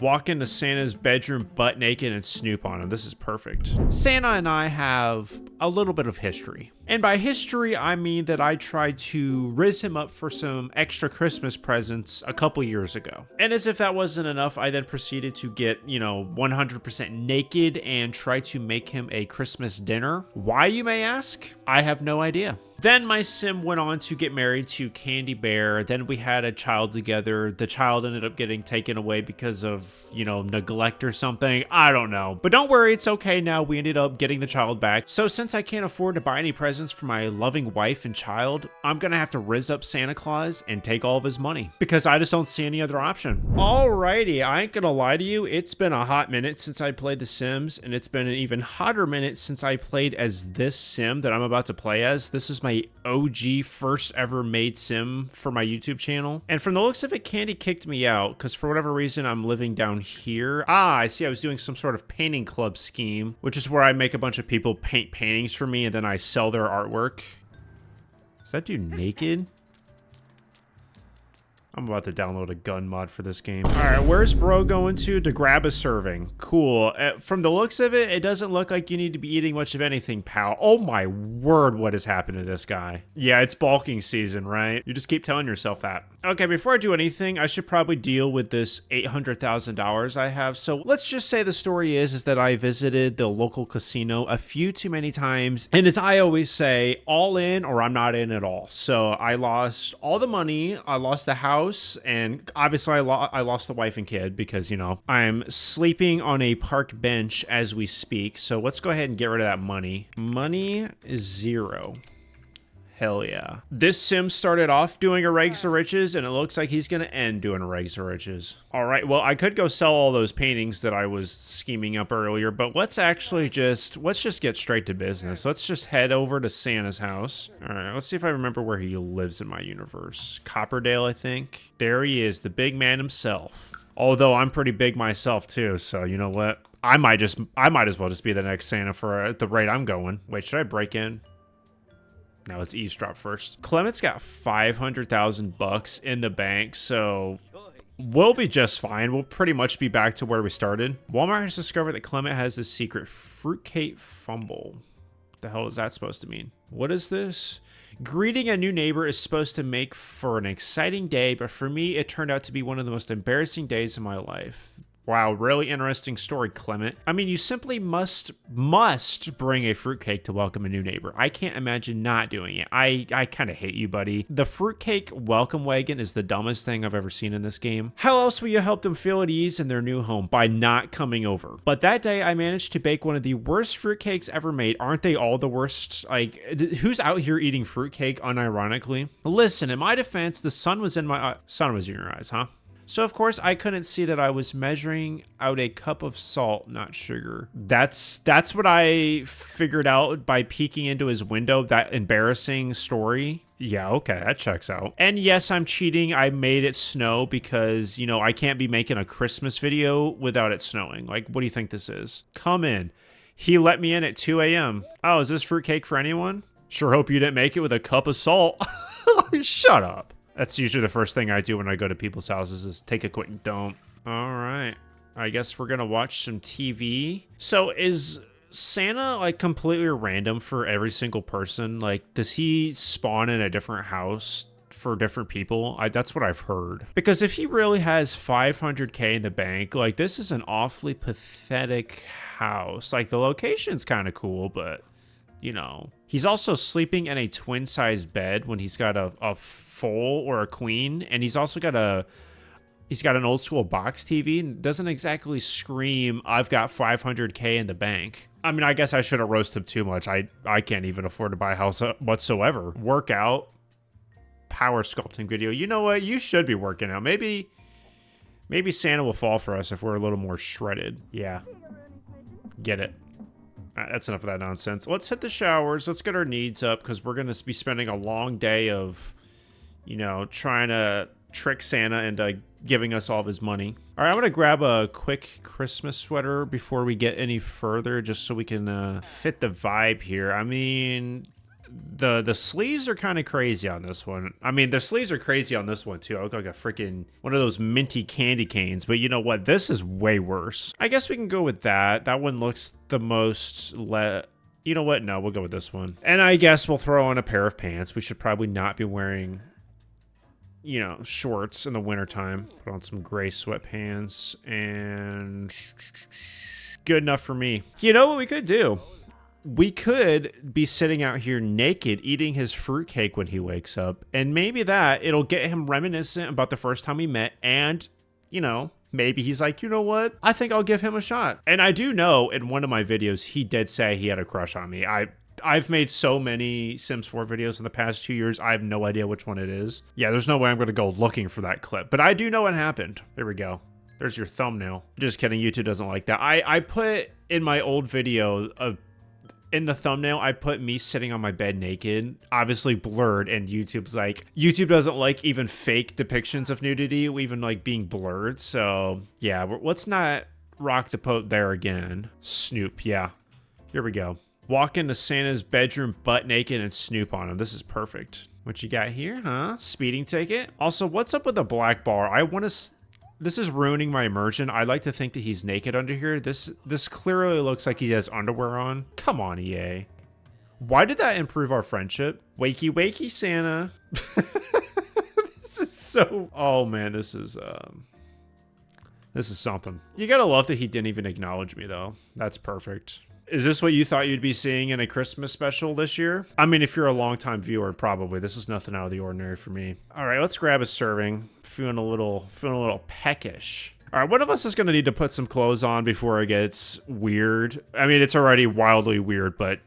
walk into Santa's bedroom butt naked and snoop on him. This is perfect. Santa and I have a little bit of history. And by history, I mean that I tried to rizz him up for some extra Christmas presents a couple years ago. And as if that wasn't enough, I then proceeded to get, 100% naked and try to make him a Christmas dinner. Why, you may ask? I have no idea. Then my sim went on to get married to Candy Bear. Then we had a child together. The child ended up getting taken away because of, neglect or something. I don't know. But don't worry, it's okay now. We ended up getting the child back. So since I can't afford to buy any presents for my loving wife and child, I'm gonna have to rizz up Santa Claus and take all of his money because I just don't see any other option. Alrighty, I ain't gonna lie to you. It's been a hot minute since I played The Sims, and it's been an even hotter minute since I played as this sim that I'm about to play as. This is my OG first ever made sim for my YouTube channel. And from the looks of it, Candy kicked me out because for whatever reason, I'm living down here. I see. I was doing some sort of painting club scheme, which is where I make a bunch of people paint paintings for me and then I sell their artwork. Is that dude naked? I'm about to download a gun mod for this game. All right, where's bro going to grab a serving? Cool. From the looks of it, it doesn't look like you need to be eating much of anything, pal. Oh my word, what has happened to this guy? Yeah, it's bulking season, right? You just keep telling yourself that. Okay, before I do anything, I should probably deal with this $800,000 I have. So let's just say the story is that I visited the local casino a few too many times. And as I always say, all in or I'm not in at all. So I lost all the money. I lost the house. And obviously I lost the wife and kid because, I'm sleeping on a park bench as we speak. So let's go ahead and get rid of that money. Money is 0. Hell yeah. This sim started off doing a rags to riches, and it looks like he's going to end doing a rags to riches. All right, well, I could go sell all those paintings that I was scheming up earlier, but let's just get straight to business. Let's just head over to Santa's house. All right, let's see if I remember where he lives in my universe. Copperdale, I think. There he is, the big man himself. Although I'm pretty big myself too, so you know what? I might as well just be the next Santa for at the rate I'm going. Wait, should I break in? Now let's eavesdrop first. Clement's got 500,000 bucks in the bank, so we'll be just fine. We'll pretty much be back to where we started. Walmart has discovered that Clement has this secret fruitcake fumble. What the hell is that supposed to mean? What is this? Greeting a new neighbor is supposed to make for an exciting day, but for me, it turned out to be one of the most embarrassing days of my life. Wow, really interesting story, Clement. I mean, you simply must bring a fruitcake to welcome a new neighbor. I can't imagine not doing it. I kind of hate you, buddy. The fruitcake welcome wagon is the dumbest thing I've ever seen in this game. How else will you help them feel at ease in their new home? By not coming over. But that day, I managed to bake one of the worst fruitcakes ever made. Aren't they all the worst? Like, who's out here eating fruitcake unironically? Listen, in my defense, the sun was in your eyes, huh? So, of course, I couldn't see that I was measuring out a cup of salt, not sugar. That's what I figured out by peeking into his window, that embarrassing story. Yeah, okay, that checks out. And yes, I'm cheating. I made it snow because, I can't be making a Christmas video without it snowing. Like, what do you think this is? Come in. He let me in at 2 a.m. Oh, is this fruitcake for anyone? Sure hope you didn't make it with a cup of salt. Shut up. That's usually the first thing I do when I go to people's houses is take a quick dump. All right. I guess we're going to watch some TV. So is Santa like completely random for every single person? Like, does he spawn in a different house for different people? That's what I've heard. Because if he really has 500K in the bank, like this is an awfully pathetic house. Like the location's kind of cool, but he's also sleeping in a twin-sized bed when he's got a full or a queen, and he's also got an old school box TV and doesn't exactly scream, I've got 500K in the bank. I mean, I guess I shouldn't roast him too much. I can't even afford to buy a house whatsoever. Workout, power sculpting video. You know what? You should be working out. Maybe Santa will fall for us if we're a little more shredded. Yeah. Get it. All right, that's enough of that nonsense. Let's hit the showers. Let's get our needs up because we're going to be spending a long day of, trying to trick Santa into giving us all of his money. All right, I'm going to grab a quick Christmas sweater before we get any further just so we can fit the vibe here. I mean, The sleeves are kind of crazy on this one. I mean, the sleeves are crazy on this one too. I look like a freaking one of those minty candy canes, but you know what? This is way worse. I guess we can go with that. That one looks the most you know what? No, we'll go with this one. And I guess we'll throw on a pair of pants. We should probably not be wearing, you know, shorts in the wintertime. Put on some gray sweatpants and good enough for me. You know what we could do? We could be sitting out here naked eating his fruitcake when he wakes up, and maybe it'll get him reminiscent about the first time we met, and, you know, maybe he's like, you know what? I think I'll give him a shot. And I do know in one of my videos, he did say he had a crush on me. I've made so many Sims 4 videos in the past 2 years, I have no idea which one it is. Yeah, there's no way I'm going to go looking for that clip, but I do know what happened. There we go. There's your thumbnail. Just kidding, YouTube doesn't like that. I put in my old video in the thumbnail, I put me sitting on my bed naked, obviously blurred, and YouTube's like, YouTube doesn't like even fake depictions of nudity, even like being blurred. So yeah, let's not rock the boat there again. Snoop, yeah. Here we go. Walk into Santa's bedroom butt naked and snoop on him. This is perfect. What you got here, huh? Speeding ticket. Also, what's up with the black bar? This is ruining my immersion. I like to think that he's naked under here. This clearly looks like he has underwear on. Come on, EA. Why did that improve our friendship? Wakey, wakey, Santa. This is so... Oh, man, this is something. You gotta love that he didn't even acknowledge me, though. That's perfect. Is this what you thought you'd be seeing in a Christmas special this year? I mean, if you're a longtime viewer, probably. This is nothing out of the ordinary for me. All right, let's grab a serving. Feeling a little peckish. All right, one of us is going to need to put some clothes on before it gets weird. I mean, it's already wildly weird, but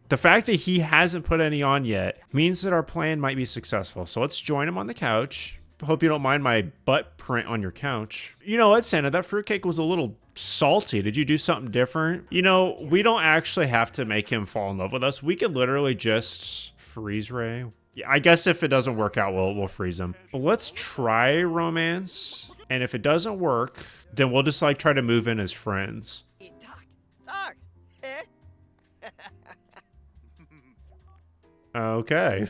the fact that he hasn't put any on yet means that our plan might be successful. So let's join him on the couch. Hope you don't mind my butt print on your couch. You know what, Santa? That fruitcake was a little salty. Did you do something different? You know, we don't actually have to make him fall in love with us. We could literally just freeze Ray. Yeah, I guess if it doesn't work out, we'll freeze him. But let's try romance. And if it doesn't work, then we'll just like try to move in as friends. Okay.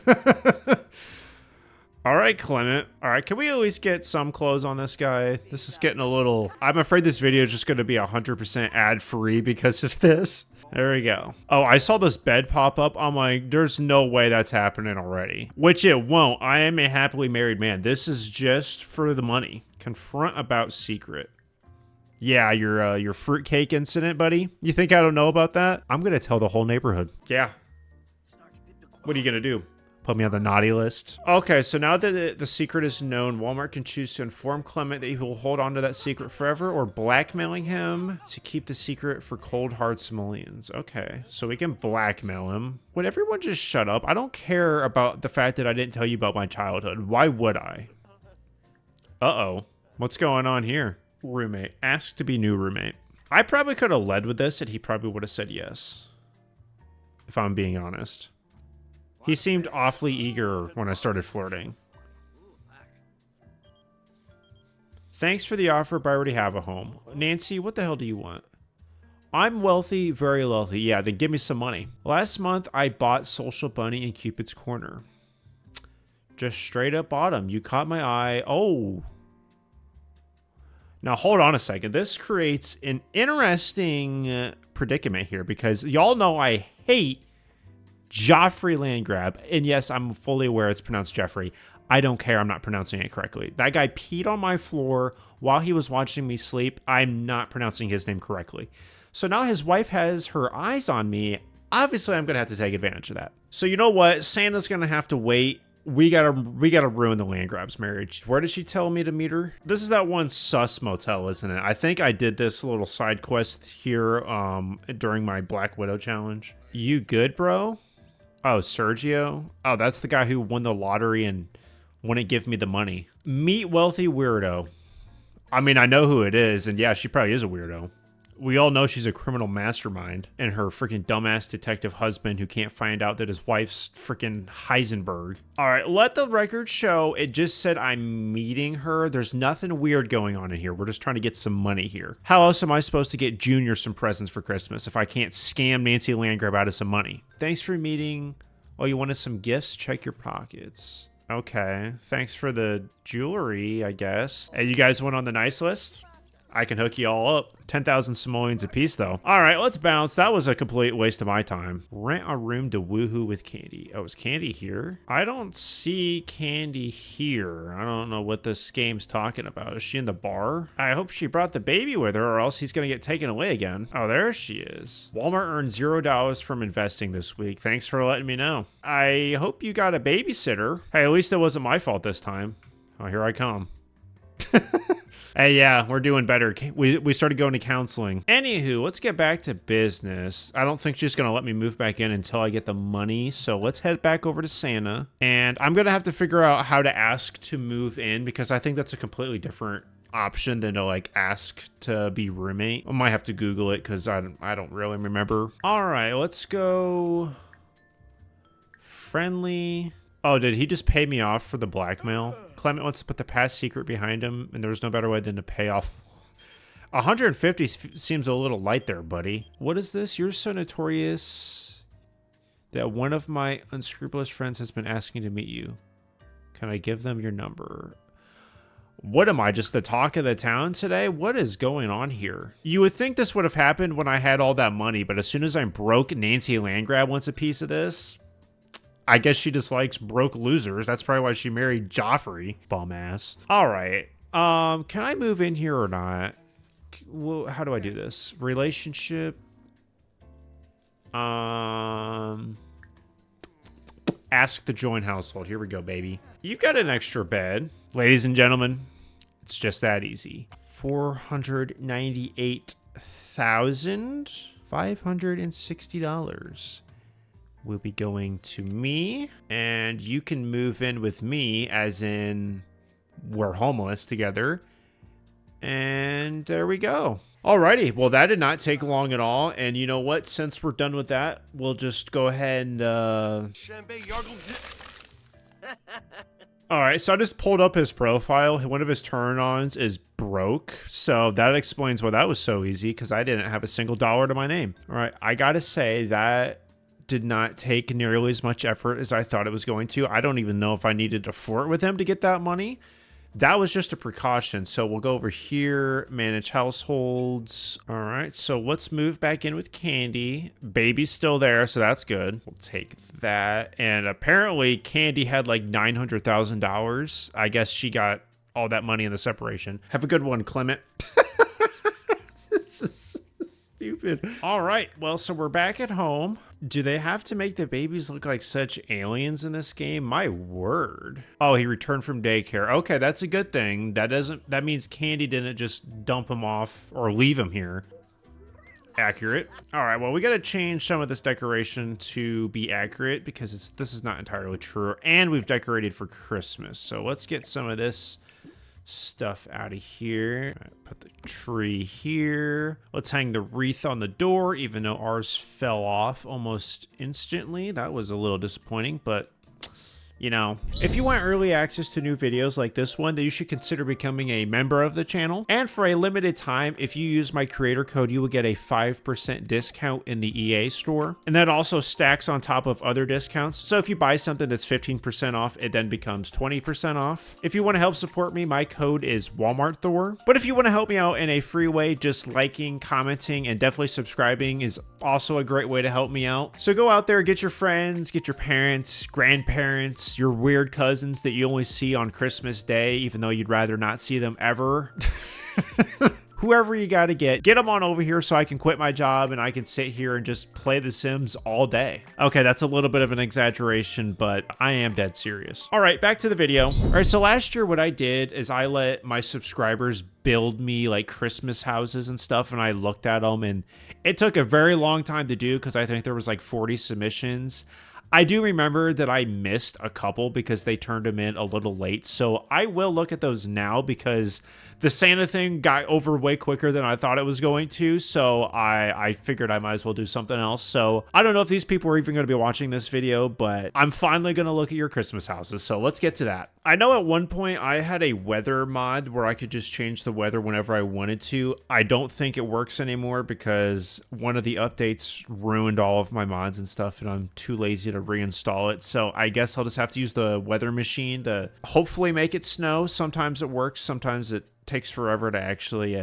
All right, Clement. All right, can we at least get some clothes on this guy? This is getting a little... I'm afraid this video is just going to be 100% ad-free because of this. There we go. Oh, I saw this bed pop up. I'm like, there's no way that's happening already. Which it won't. I am a happily married man. This is just for the money. Confront about secret. Yeah, your fruitcake incident, buddy. You think I don't know about that? I'm going to tell the whole neighborhood. Yeah. What are you going to do? Put me on the naughty list. Okay, so now that the secret is known, Walmart can choose to inform Clement that he will hold on to that secret forever or blackmailing him to keep the secret for cold, hard simoleons. Okay, so we can blackmail him. Would everyone just shut up? I don't care about the fact that I didn't tell you about my childhood. Why would I? Uh-oh. What's going on here? Roommate. Ask to be new roommate. I probably could have led with this and he probably would have said yes. If I'm being honest. He seemed awfully eager when I started flirting. Thanks for the offer, but I already have a home. Nancy, what the hell do you want? I'm wealthy, very wealthy. Yeah, then give me some money. Last month, I bought Social Bunny in Cupid's Corner. Just straight up bought him. You caught my eye. Oh. Now, hold on a second. This creates an interesting predicament here because y'all know I hate Joffrey Landgraab. And yes, I'm fully aware it's pronounced Jeffrey. I don't care. I'm not pronouncing it correctly. That guy peed on my floor while he was watching me sleep. I'm not pronouncing his name correctly. So now his wife has her eyes on me. Obviously, I'm going to have to take advantage of that. So you know what? Santa's going to have to wait. We gotta ruin the Landgraabs marriage. Where did she tell me to meet her? This is that one sus motel, isn't it? I think I did this little side quest here during my Black Widow challenge. You good, bro? Oh, Sergio? Oh, that's the guy who won the lottery and wouldn't give me the money. Meet wealthy weirdo. I mean, I know who it is, and yeah, she probably is a weirdo. We all know she's a criminal mastermind, and her freaking dumbass detective husband who can't find out that his wife's freaking Heisenberg. All right, let the record show. It just said I'm meeting her. There's nothing weird going on in here. We're just trying to get some money here. How else am I supposed to get Junior some presents for Christmas if I can't scam Nancy Landgraab out of some money? Thanks for meeting. Oh, you wanted some gifts? Check your pockets. Okay, thanks for the jewelry, I guess. And you guys went on the nice list? I can hook you all up. 10,000 simoleons apiece, though. All right, let's bounce. That was a complete waste of my time. Rent a room to woohoo with Candy. Oh, is Candy here? I don't see Candy here. I don't know what this game's talking about. Is she in the bar? I hope she brought the baby with her, or else he's gonna get taken away again. Oh, there she is. Walmart earned $0 from investing this week. Thanks for letting me know. I hope you got a babysitter. Hey, at least it wasn't my fault this time. Oh, here I come. Hey, yeah, we're doing better. We started going to counseling. Anywho, let's get back to business. I don't think she's going to let me move back in until I get the money. So let's head back over to Santa. And I'm going to have to figure out how to ask to move in because I think that's a completely different option than to like ask to be roommate. I might have to Google it because I don't really remember. All right, let's go friendly. Oh, did he just pay me off for the blackmail? Clement wants to put the past secret behind him, and there's no better way than to pay off. 150 seems a little light there, buddy. What is this? You're so notorious that one of my unscrupulous friends has been asking to meet you. Can I give them your number? What am I, just the talk of the town today? What is going on here? You would think this would have happened when I had all that money, but as soon as I'm broke, Nancy Landgraab wants a piece of this. I guess she just likes broke losers. That's probably why she married Joffrey. Bum ass. All right. Can I move in here or not? Well, how do I do this? Relationship. Ask to join household. Here we go, baby. You've got an extra bed. Ladies and gentlemen, it's just that easy. $498,560. Will be going to me, and you can move in with me, as in we're homeless together. And there we go. Alrighty, well that did not take long at all, and you know what? Since we're done with that, we'll just go ahead and Alright, so I just pulled up his profile. One of his turn-ons is broke, so that explains why that was so easy, because I didn't have a single dollar to my name. Alright, I gotta say that did not take nearly as much effort as I thought it was going to. I don't even know if I needed to flirt with him to get that money. That was just a precaution. So we'll go over here, manage households. All right, so let's move back in with Candy. Baby's still there, so that's good. We'll take that. And apparently Candy had like $900,000. I guess she got all that money in the separation. Have a good one, Clement. This is stupid. All right, well, so we're back at home. Do they have to make the babies look like such aliens in this game? My word. Oh, he returned from daycare. Okay, that's a good thing. That means Candy didn't just dump him off or leave him here. Accurate. All right, well, we got to change some of this decoration to be accurate because this is not entirely true. And we've decorated for Christmas. So let's get some of this stuff out of here. Right, put the tree here. Let's hang the wreath on the door, even though ours fell off almost instantly. That was a little disappointing, but you know, if you want early access to new videos like this one, then you should consider becoming a member of the channel. And for a limited time, if you use my creator code, you will get a 5% discount in the EA store. And that also stacks on top of other discounts. So if you buy something that's 15% off, it then becomes 20% off. If you want to help support me, my code is WalmartThor. But if you want to help me out in a free way, just liking, commenting, and definitely subscribing is also a great way to help me out. So go out there, get your friends, get your parents, grandparents, your weird cousins that you only see on Christmas Day, even though you'd rather not see them ever. Whoever you got to get them on over here so I can quit my job and I can sit here and just play The Sims all day. Okay, that's a little bit of an exaggeration, but I am dead serious. All right, back to the video. All right, so last year what I did is I let my subscribers build me like Christmas houses and stuff, and I looked at them, and it took a very long time to do because I think there was like 40 submissions. I do remember that I missed a couple because they turned them in a little late. So I will look at those now because the Santa thing got over way quicker than I thought it was going to. So I figured I might as well do something else. So I don't know if these people are even going to be watching this video, but I'm finally going to look at your Christmas houses. So let's get to that. I know at one point I had a weather mod where I could just change the weather whenever I wanted to. I don't think it works anymore because one of the updates ruined all of my mods and stuff, and I'm too lazy to reinstall it. So I guess I'll just have to use the weather machine to hopefully make it snow. Sometimes it works, sometimes it takes forever to actually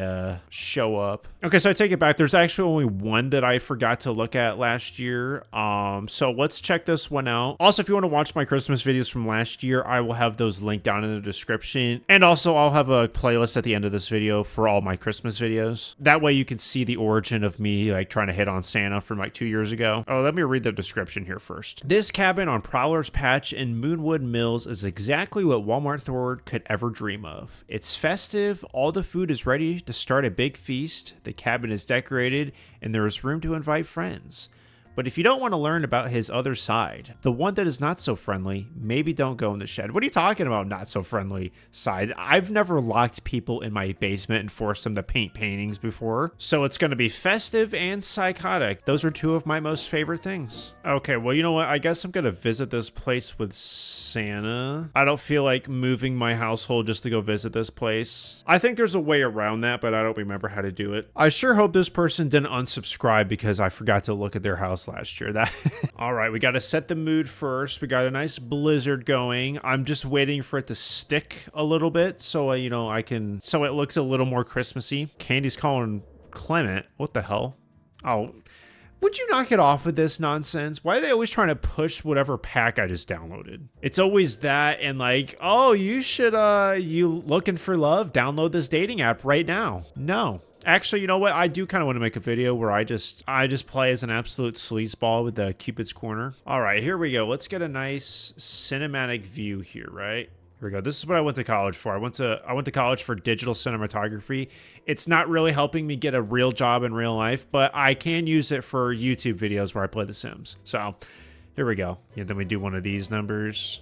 show up. Okay, so I take it back. There's actually only one that I forgot to look at last year. So let's check this one out. Also, if you want to watch my Christmas videos from last year, I will have those linked down in the description. And also, I'll have a playlist at the end of this video for all my Christmas videos. That way you can see the origin of me like trying to hit on Santa from like 2 years ago. Oh, let me read the description here first. This cabin on Prowler's Patch in Moonwood Mills is exactly what WalmartThor could ever dream of. It's festive. All the food is ready to start a big feast. The cabin is decorated and there is room to invite friends. But if you don't want to learn about his other side, the one that is not so friendly, maybe don't go in the shed. What are you talking about, not so friendly side? I've never locked people in my basement and forced them to paint paintings before. So it's going to be festive and psychotic. Those are two of my most favorite things. Okay, well, you know what? I guess I'm going to visit this place with Santa. I don't feel like moving my household just to go visit this place. I think there's a way around that, but I don't remember how to do it. I sure hope this person didn't unsubscribe because I forgot to look at their house last year. That all right, we got to set the mood first. We got a nice blizzard going. I'm just waiting for it to stick a little bit so you know, so it looks a little more Christmassy. Candy's calling Clement. What the hell? Oh, would you knock it off with this nonsense? Why are they always trying to push whatever pack I just downloaded? It's always that and like, oh, you should you looking for love? Download this dating app right now. No. Actually, you know what? I do kind of want to make a video where I just play as an absolute sleazeball with the Cupid's Corner. All right, here we go. Let's get a nice cinematic view here, right? Here we go. This is what I went to college for. I went to college for digital cinematography. It's not really helping me get a real job in real life, but I can use it for YouTube videos where I play The Sims. So here we go. Yeah, then we do one of these numbers.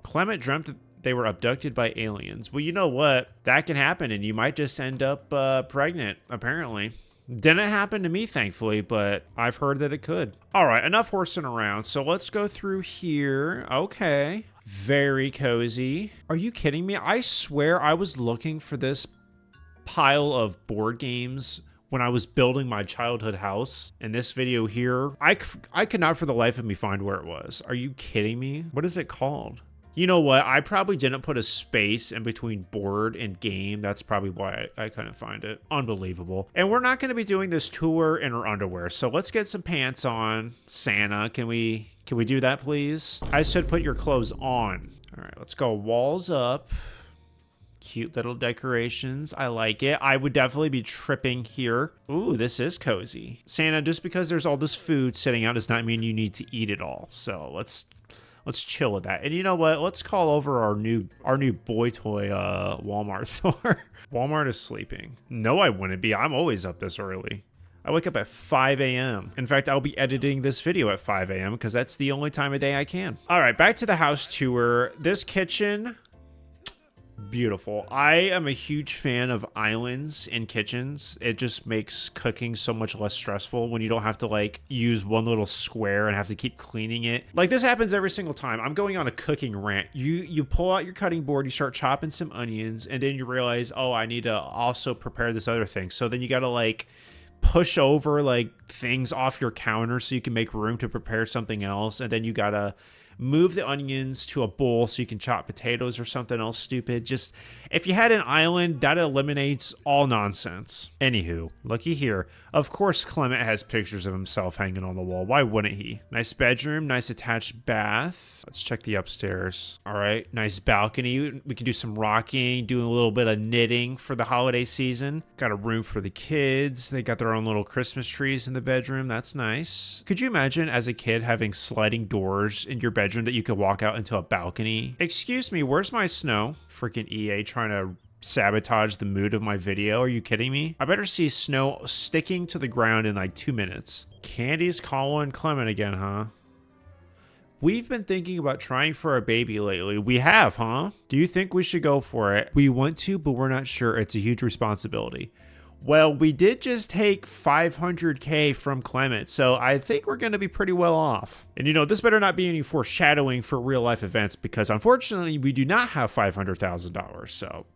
Clement dreamt they were abducted by aliens. Well, you know what? That can happen, and you might just end up pregnant, apparently. Didn't happen to me, thankfully, but I've heard that it could. All right, enough horsing around. So let's go through here. Okay. Very cozy. Are you kidding me? I swear I was looking for this pile of board games when I was building my childhood house. In this video here, I could not for the life of me find where it was. Are you kidding me? What is it called? You know what? I probably didn't put a space in between board and game. That's probably why I couldn't find it. Unbelievable. And we're not going to be doing this tour in our underwear. So let's get some pants on. Santa, can we do that, please? I said put your clothes on. All right, let's go walls up. Cute little decorations. I like it. I would definitely be tripping here. Ooh, this is cozy. Santa, just because there's all this food sitting out does not mean you need to eat it all. So let's chill with that. And you know what? Let's call over our new boy toy, WalmartThor. Walmart is sleeping. No, I wouldn't be. I'm always up this early. I wake up at 5 a.m. In fact, I'll be editing this video at 5 a.m. because that's the only time of day I can. All right, back to the house tour. This kitchen, beautiful. I am a huge fan of islands in kitchens. It just makes cooking so much less stressful when you don't have to like use one little square and have to keep cleaning it. Like this happens every single time. I'm going on a cooking rant. You pull out your cutting board, you start chopping some onions, and then you realize, oh, I need to also prepare this other thing. So then you gotta like push over like things off your counter so you can make room to prepare something else, and then you gotta move the onions to a bowl so you can chop potatoes or something else stupid. Just, if you had an island, that eliminates all nonsense. Anywho, looky here. Of course, Clement has pictures of himself hanging on the wall. Why wouldn't he? Nice bedroom, nice attached bath. Let's check the upstairs. All right, nice balcony. We can do some rocking, doing a little bit of knitting for the holiday season. Got a room for the kids. They got their own little Christmas trees in the bedroom. That's nice. Could you imagine as a kid having sliding doors in your bedroom that you could walk out into a balcony? Excuse me, where's my snow? Freaking EA trying to sabotage the mood of my video. Are you kidding me? I better see snow sticking to the ground in like 2 minutes. Candy's calling Clement again, huh? We've been thinking about trying for a baby lately. We have, huh? Do you think we should go for it? We want to, but we're not sure. It's a huge responsibility. Well, we did just take 500K from Clement, so I think we're going to be pretty well off. And you know, this better not be any foreshadowing for real life events, because unfortunately we do not have $500,000. So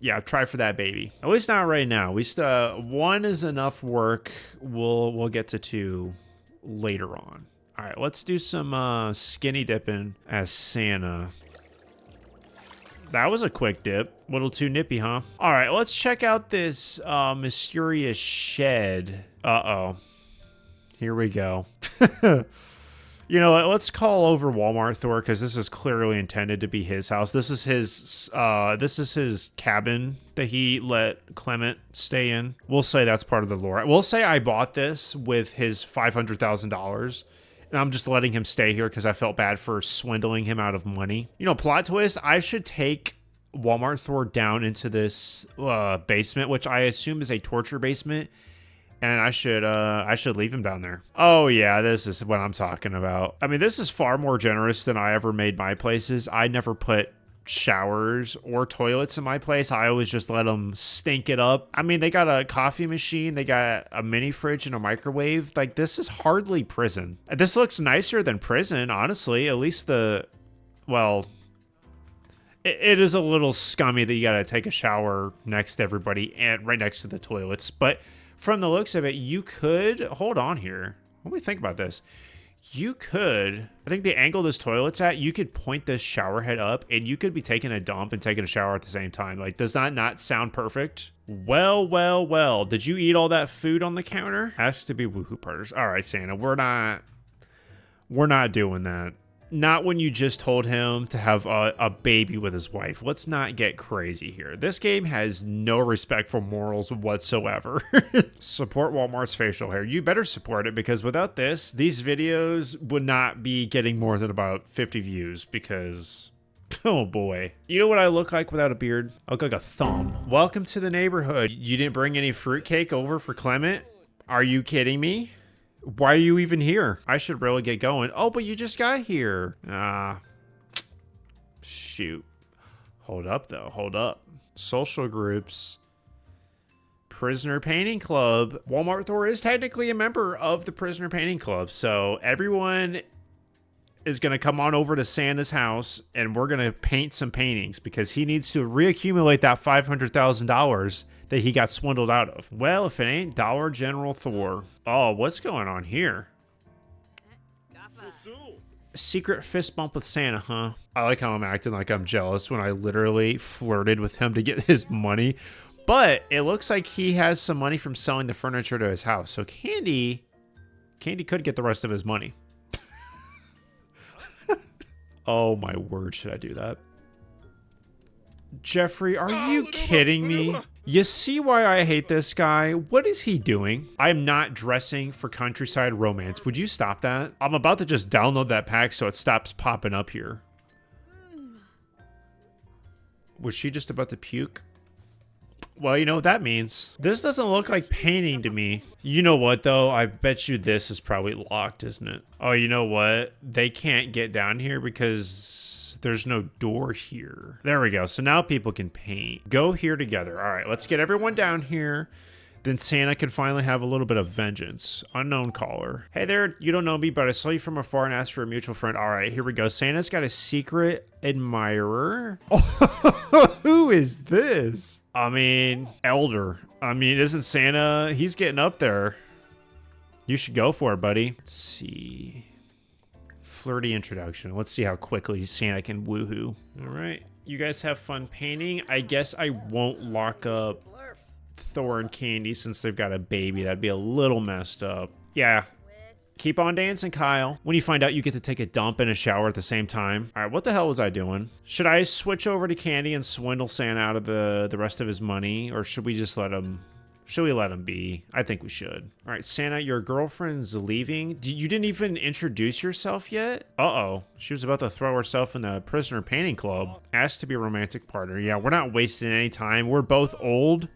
yeah, try for that baby. At least not right now. At least 1 is enough work. We'll get to 2 later on. All right, let's do some skinny dipping as Santa. That was a quick dip. A little too nippy, huh? All right, let's check out this mysterious shed. Uh-oh. Here we go. You know what? Let's call over WalmartThor because this is clearly intended to be his house. This is his cabin that he let Clement stay in. We'll say that's part of the lore. We'll say I bought this with his $500,000. And I'm just letting him stay here because I felt bad for swindling him out of money. You know, plot twist, I should take WalmartThor down into this basement, which I assume is a torture basement. And I should leave him down there. Oh yeah, this is what I'm talking about. I mean, this is far more generous than I ever made my places. I never put showers or toilets in my place. I always just let them stink it up. I mean, they got a coffee machine, they got a mini fridge and a microwave. Like, this is hardly prison. This looks nicer than prison, honestly. At least well, it is a little scummy that you gotta take a shower next to everybody and right next to the toilets. But from the looks of it, you could hold on here. What do we think about this? You could, I think the angle this toilet's at, you could point this shower head up and you could be taking a dump and taking a shower at the same time. Like, does that not sound perfect? Well, well, well. Did you eat all that food on the counter? Has to be woohoo partners. All right, Santa, we're not doing that. Not when you just told him to have a baby with his wife. Let's not get crazy here. This game has no respect for morals whatsoever. Support Walmart's facial hair. You better support it because without this, these videos would not be getting more than about 50 views because, oh boy. You know what I look like without a beard? I look like a thumb. Welcome to the neighborhood. You didn't bring any fruitcake over for Clement? Are you kidding me? Why are you even here? I should really get going. Oh, but you just got here. Shoot. Hold up, though. Hold up. Social groups. Prisoner Painting Club. WalmartThor is technically a member of the Prisoner Painting Club, so everyone is going to come on over to Santa's house, and we're going to paint some paintings because he needs to reaccumulate that $500,000 that he got swindled out of. Well, if it ain't Dollar General Thor. Oh, what's going on here? Secret fist bump with Santa, huh? I like how I'm acting like I'm jealous when I literally flirted with him to get his money. But it looks like he has some money from selling the furniture to his house. So Candy could get the rest of his money. Oh my word, should I do that? Jeffrey, are you kidding me? You see why I hate this guy? What is he doing? I'm not dressing for Countryside Romance. Would you stop that? I'm about to just download that pack so it stops popping up here. Was she just about to puke? Well, you know what that means. This doesn't look like painting to me. You know what, though? I bet you this is probably locked, isn't it? Oh, you know what? They can't get down here because there's no door here. There we go. So now people can paint. Go here together. All right, let's get everyone down here. Then Santa can finally have a little bit of vengeance. Unknown caller. Hey there, you don't know me, but I saw you from afar and asked for a mutual friend. All right, here we go. Santa's got a secret admirer. Oh, who is this? I mean, Elder. I mean, isn't Santa, he's getting up there. You should go for it, buddy. Let's see. Flirty introduction. Let's see how quickly Santa can woohoo. All right, you guys have fun painting. I guess I won't lock up Thor and Candy since they've got a baby. That'd be a little messed up. Yeah. Keep on dancing, Kyle. When you find out you get to take a dump and a shower at the same time. All right, what the hell was I doing? Should I switch over to Candy and swindle Santa out of the rest of his money? Or should we just let him... Should we let him be? I think we should. All right, Santa, your girlfriend's leaving. You didn't even introduce yourself yet? Uh-oh. She was about to throw herself in the Prisoner Painting Club. Asked to be a romantic partner. Yeah, we're not wasting any time. We're both old.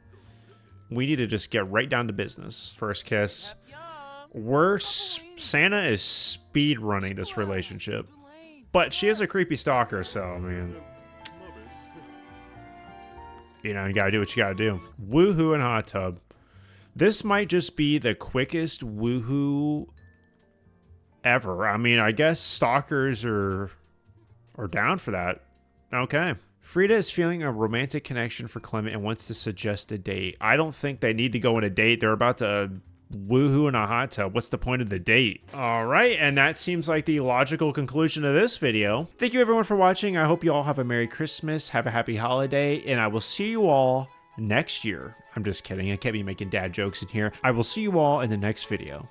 We need to just get right down to business. First kiss. Santa is speed running this relationship. But she is a creepy stalker, so, I mean... You know, you gotta do what you gotta do. Woohoo and hot tub. This might just be the quickest woohoo ever. I mean, I guess stalkers are down for that. Okay. Frida is feeling a romantic connection for Clement and wants to suggest a date. I don't think they need to go on a date. They're about to woohoo in a hot tub. What's the point of the date? All right, and that seems like the logical conclusion of this video. Thank you everyone for watching. I hope you all have a Merry Christmas, have a happy holiday, and I will see you all next year. I'm just kidding. I can't be making dad jokes in here. I will see you all in the next video.